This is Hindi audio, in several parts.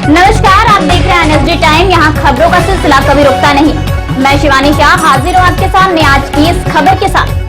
नमस्कार, आप देख रहे हैं एनएसडी टाइम। यहाँ खबरों का सिलसिला कभी रुकता नहीं। मैं शिवानी शाह हाजिर हूँ आपके सामने आज की इस खबर के साथ।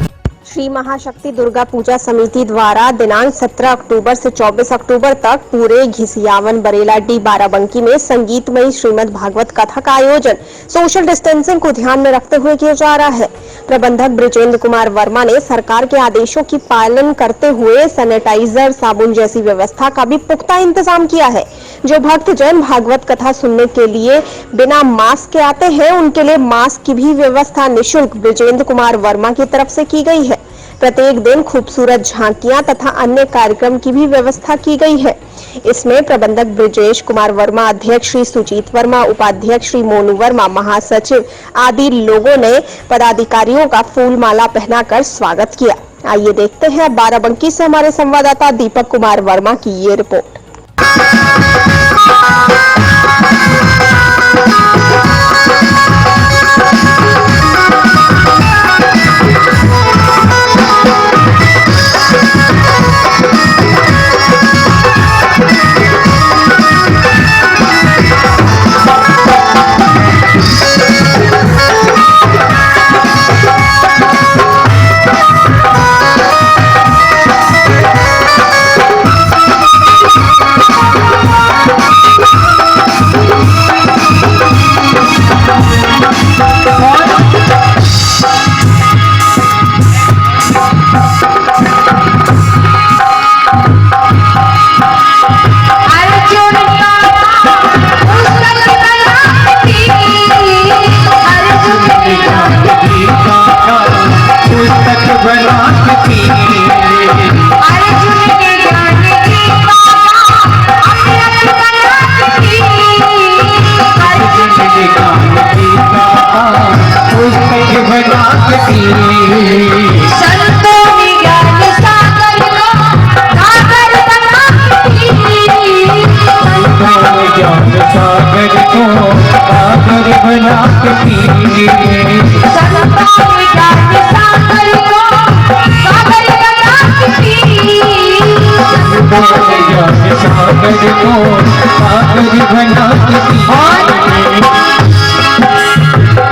श्री महाशक्ति दुर्गा पूजा समिति द्वारा दिनांक 17 अक्टूबर से 24 अक्टूबर तक पूरे घिसियावन बरेला डी बाराबंकी में संगीतमयी श्रीमद् भागवत कथा का आयोजन सोशल डिस्टेंसिंग को ध्यान में रखते हुए किया जा रहा है। प्रबंधक ब्रिजेंद्र कुमार वर्मा ने सरकार के आदेशों की पालन करते हुए सैनिटाइजर, साबुन जैसी व्यवस्था का भी पुख्ता इंतजाम किया है। जो भक्तजन भागवत कथा सुनने के लिए बिना मास्क के आते हैं, उनके लिए मास्क की भी व्यवस्था निःशुल्क ब्रिजेंद्र कुमार वर्मा की तरफ से की गई है। प्रत्येक दिन खूबसूरत झांकियां तथा अन्य कार्यक्रम की भी व्यवस्था की गई है। इसमें प्रबंधक ब्रिजेश कुमार वर्मा, अध्यक्ष श्री सुजीत वर्मा, उपाध्यक्ष श्री मोनू वर्मा, महासचिव आदि लोगों ने पदाधिकारियों का फूल माला पहनाकर स्वागत किया। आइए देखते हैं बाराबंकी से हमारे संवाददाता दीपक कुमार वर्मा की ये रिपोर्ट।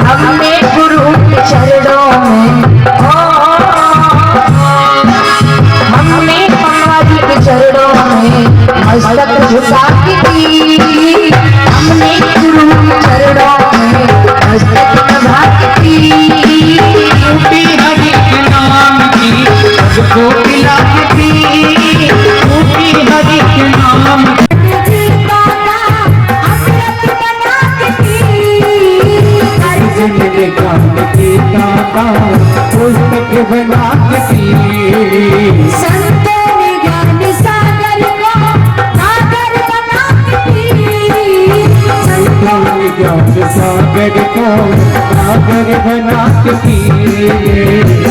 हमने गुरु के चरणों में, हमने महाराज के चरणों में मस्तक झुका दी। हमने गुरु के चरणों में मस्तक झुका दी। टूटी हरि के नाम की सबको पिला दी। टूटी हरि के नाम पुस्तक बना संतों ने ज्ञान सागर को सागर बना संतों ने ज्ञान सागर को सागर बना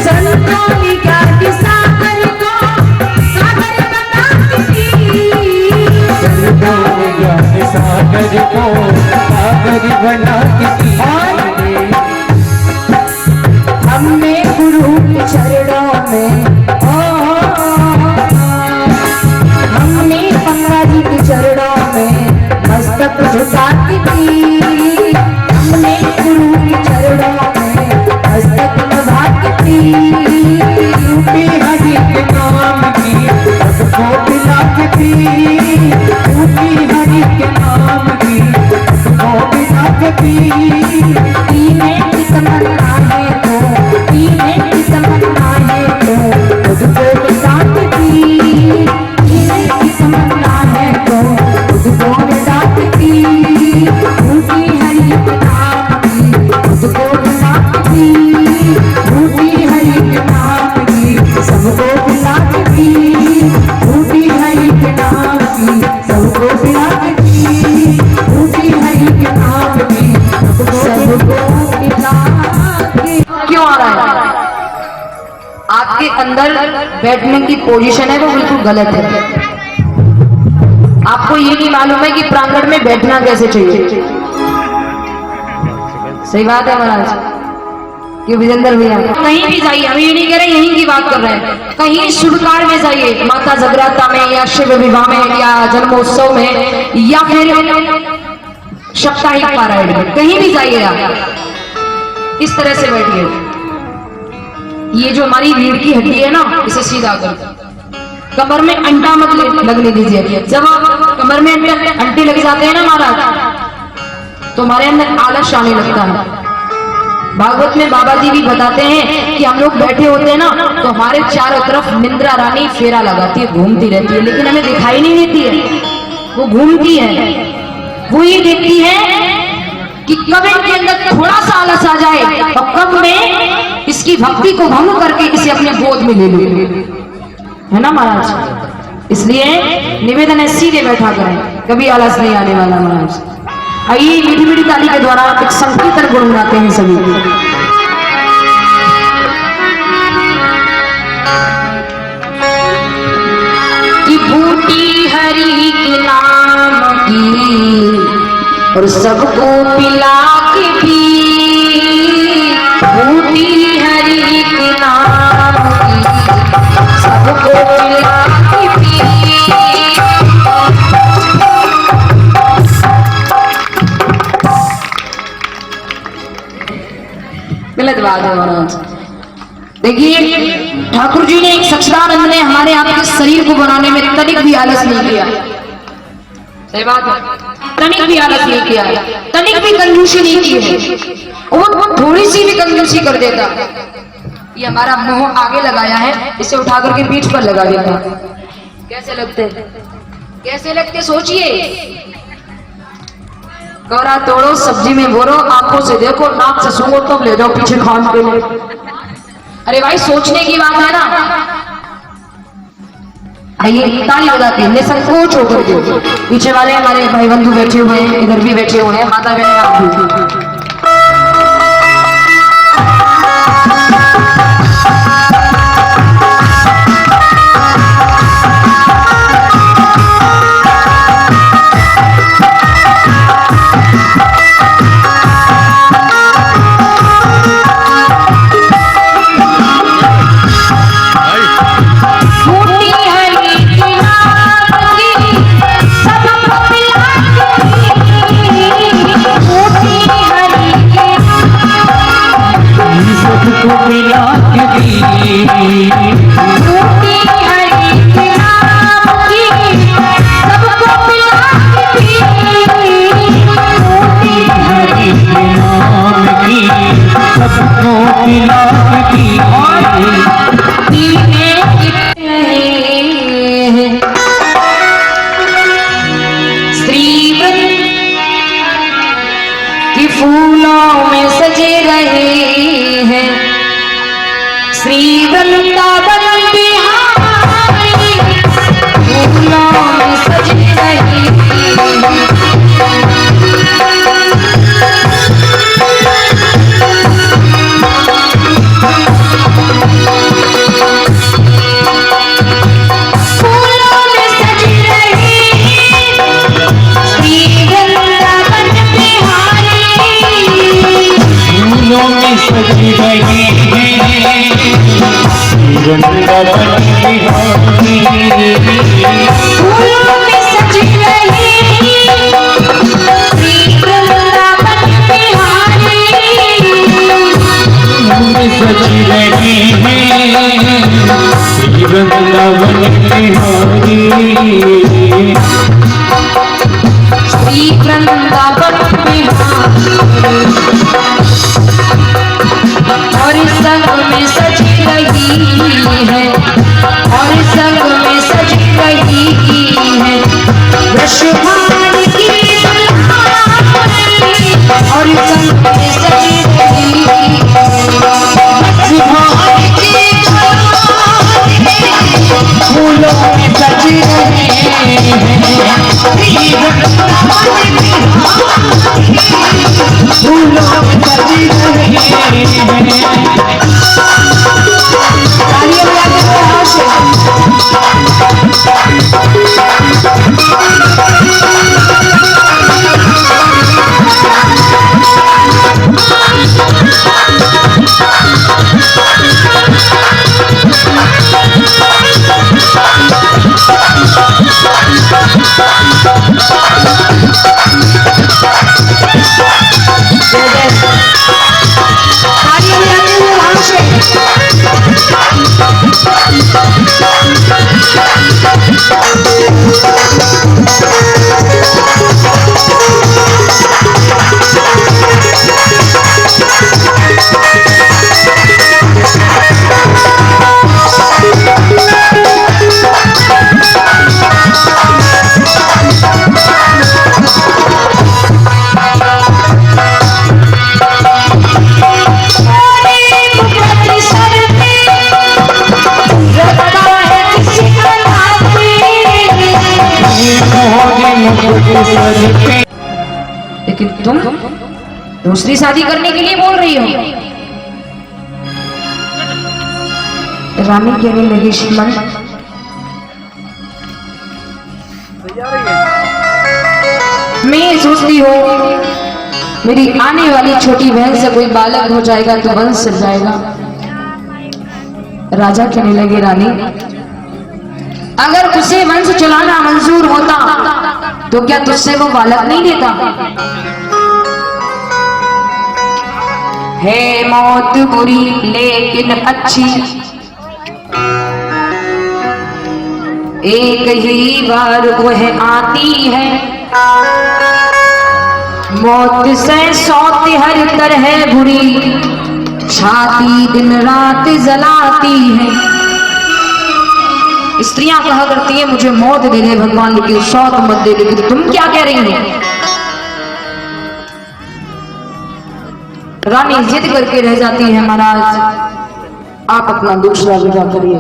संतों ने ज्ञान सागर को सागर बना संतों ने ज्ञान सागर को सागर बना हमने गुरु के चरणों में, हमने महाराज के चरणों में मस्तक झुका दी। हमने गुरु के चरणों में मस्तक झुका दी। टूटी हरि के नाम की सबको पिला दी। टूटी हरि के नाम की सबको पिला दी। तमन्ना है तो तमन्ना है तो मुझको साथ दी। तमन्ना है तो मुझको साथ दी। टूटी हरि के नाम की मुझको साथ दी। टूटी हरि के नाम की सबको साथ दी। टूटी हरि के नाम की सबको साथ दी। टूटी हरि के नाम की सबको क्यों आ रहा है? आपके अंदर बैठने की पोजीशन है वो बिल्कुल गलत है। आपको ये नहीं मालूम है कि प्रांगण में बैठना कैसे चाहिए। सही बात है महाराज। कि विजेंद्र भैया कहीं भी जाइए, हम ये नहीं कह रहे यहीं की बात कर रहे हैं, कहीं शुभ कार्य में जाइए, माता जगराता में या शिव विवाह में या जन्मोत्सव में या फिर साप्ताहिक पारायण में, कहीं भी जाइए आप इस तरह से बैठिए। ये जो हमारी रीढ़ की हड्डी है ना, इसे सीधा कर, कमर में अंटा मत लगने दीजिए। जब आप कमर में अंटे लग जाते हैं ना महाराज, तो हमारे अंदर आलस आने लगता है। भागवत में बाबा जी भी बताते हैं कि हम लोग बैठे होते हैं ना, तो हमारे चारों तरफ निंद्रा रानी फेरा लगाती है, घूमती रहती है, लेकिन हमें दिखाई नहीं देती है, वो घूमती है। वो ये देखती है कि कब इनके अंदर थोड़ा सा आलस आ जाए और कब मैं इसकी भक्ति को भंग करके इसे अपने गोद में ले लूं, है ना महाराज। इसलिए निवेदन है सीधे बैठा करें, कभी आलस नहीं आने वाला महाराज। आइए मीठी मीठी ताली के द्वारा एक संकीर्तन गुनगुनाते हैं सभी। कि बूटी हरि के नाम की और सबको पिला के पी, बूटी हरि के नाम की सबको पिला के पी। गलत बात है महाराज। देखिए ठाकुर जी ने, एक सच्चिदानंद ने हमारे आपके शरीर को बनाने में तनिक भी आलस नहीं किया। सही बात है, तनिक भी आलस नहीं किया, तनिक भी कंजूसी नहीं की है। वो थोड़ी सी भी कंजूसी कर देता, ये हमारा मुंह आगे लगाया है, इसे उठा करके पीठ पर लगा देता। कैसे लगते, कैसे लगते सोचिए। गौरा तोड़ो, सब्जी में बोरो, आंखों से देखो, नाक से सूंघो, तब ले जाओ पीछे खान के लिए। अरे भाई सोचने की बात है ना। आइए ताली बजाते हैं निसंकोच होकर के। पीछे वाले हमारे भाई बंधु बैठे हुए हैं, इधर भी बैठे हुए हैं, माता बहन आप भी। फूलों में सजे रहे हैं श्री वृंदावन बिहारी, फूलों में सजे रहे हैं। सजी रही वृंदावन बिहारी, फूलों में सजी रही श्री वृंदावन बिहारी, सजी रही श्री वृंदावन बिहारी, श्री वृंदावन बिहारी। और संग में सजी रही है, और संग में सजी रही है वृषभान की दुल्हनी, और संग में सजी रही है वृषभान की दुल्हनी, फूलों में सजी रही फूलों में सजी रही। के सर पे। लेकिन तुम दूसरी शादी करने के लिए बोल रही हो। रानी कहने लगी श्रीमंत, मैं सोचती हूँ मेरी आने वाली छोटी बहन से कोई बालक हो जाएगा तो वंश चल जाएगा। राजा कहने लगे रानी, अगर तुझसे वंश चलाना मंजूर होता तो क्या तुझसे वो बालक नहीं देता? है मौत बुरी लेकिन अच्छी, एक ही बार वह आती है, मौत से सौत हर तरह बुरी, छाती दिन रात जलाती है। स्त्रियां कहा करती है मुझे मौत दे दे भगवान, लेकिन सौत मत दे। लेकिन तुम क्या कह रही हो? रानी जिद करके रह जाती है, महाराज आप अपना दूसरा विवाह करिए।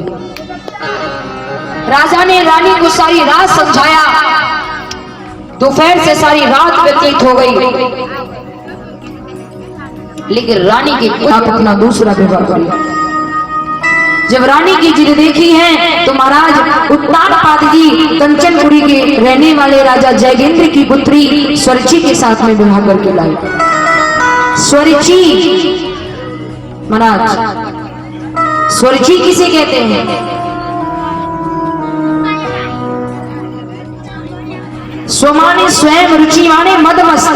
राजा ने रानी को सारी रात समझाया, दोपहर से सारी रात व्यतीत हो गई, लेकिन रानी के आप अपना दूसरा विवाह करिए। जब रानी की जिद देखी है तो महाराज उत्तानपाद जी कंचनपुरी के रहने वाले राजा जयगेंद्र की पुत्री स्वरिची के साथ में विवाह करके लाई। स्वरिची महाराज, स्वरिची किसे कहते हैं? स्वमाने स्वयं, रुचि माने मदमस्त,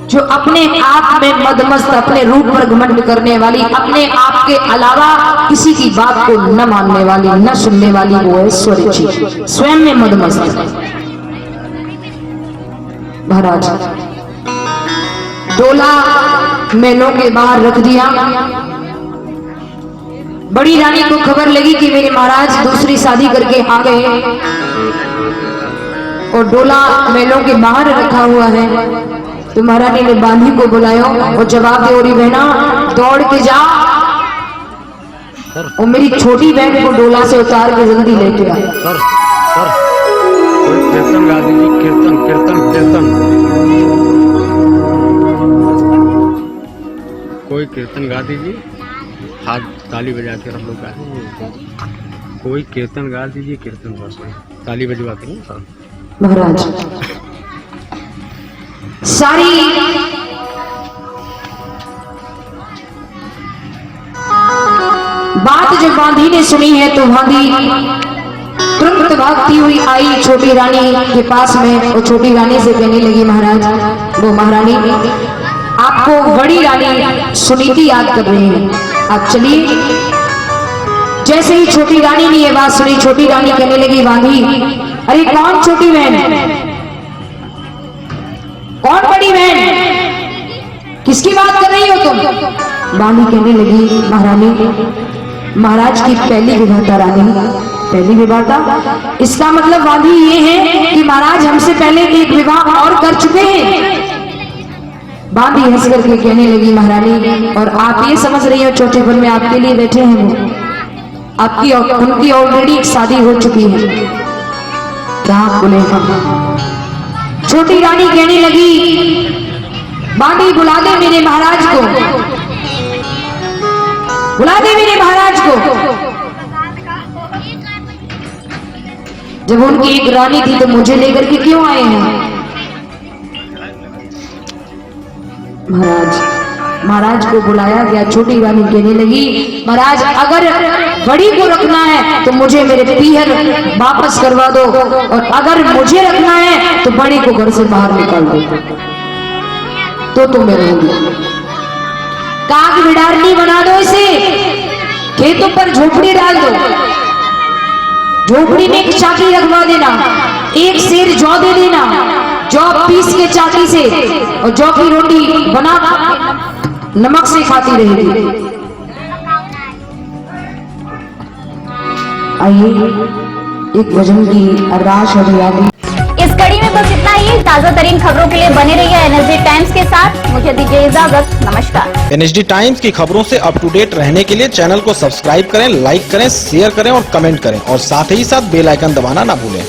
जो अपने आप में मदमस्त, अपने रूप पर घमंड करने वाली, अपने आप के अलावा किसी की बात को न मानने वाली, न सुनने वाली, वो है स्वरिची, स्वयं में मदमस्त। महाराज डोला महलों के बाहर रख दिया। बड़ी रानी को खबर लगी कि मेरे महाराज दूसरी शादी करके आ गए और डोला महलों के बाहर रखा हुआ है। तो महारानी ने बांधी को बुलाया और जवाब दे, और बहना दौड़ के जा और मेरी छोटी बहन को डोला से उतार के जल्दी लेके आ। सर कोई कीर्तन गा दीजिए, कीर्तन कीर्तन कीर्तन, कोई कीर्तन गा दीजिए, हाथ ताली बजा के हम लोग गा दीजिए। कोई कीर्तन गा दीजिए, कीर्तन बस ताली बजवाते हैं सर। महाराज सारी बात जब बांधी ने सुनी है तो बांधी तुरंत भागती हुई आई छोटी रानी के पास में और छोटी रानी से कहने लगी, महाराज वो महारानी आपको बड़ी रानी सुनीति याद कर रही है, आप चलिए। जैसे ही छोटी रानी ने ये बात सुनी, छोटी रानी कहने लगी, बांधी अरे कौन छोटी बहन, कौन बड़ी बहन, किसकी बात कर रही हो तुम? बांधी कहने लगी, महारानी महाराज की पहली विवाह था रानी, पहली विवाह था। इसका मतलब बांधी ये है कि महाराज हमसे पहले एक विवाह और कर चुके हैं। बांधी हंस करके कहने लगी, महारानी और आप ये समझ रही हो चौथे पर में आपके लिए बैठे हैं वो, आपकी उनकी ऑलरेडी एक शादी हो चुकी है। कहाँ बोले हम? छोटी रानी कहने लगी, बांधी बुला दे मेरे महाराज को, बुला दे मेरे महाराज को। जब उनकी एक रानी थी तो मुझे लेकर के क्यों आए हैं? महाराज को बुलाया गया। छोटी रानी कहने लगी, महाराज अगर बड़ी को रखना है तो मुझे मेरे पीहर वापस करवा दो, और अगर मुझे रखना है तो बड़ी को घर से बाहर निकाल दो, तो मैं रहूंगी। काग बिडारनी बना दो इसे, खेतों पर झोपड़ी डाल दो, झोपड़ी में एक चाकी रखवा देना, एक सेर जौ दे देना, जौ पीस के चाकी से और जौ की रोटी बना नमक से खाती रहेगी। आइए एक भजन की अरदास और याद। इस कड़ी में बस इतना ही। ताजा तरीन खबरों के लिए बने रहिए एनएसडी टाइम्स के साथ। मुझे दीजिए इजाजत, नमस्कार। एनएसडी टाइम्स की खबरों से अप टू डेट रहने के लिए चैनल को सब्सक्राइब करें, लाइक करें, शेयर करें और कमेंट करें, और साथ ही साथ बेल आइकन दबाना ना भूलें।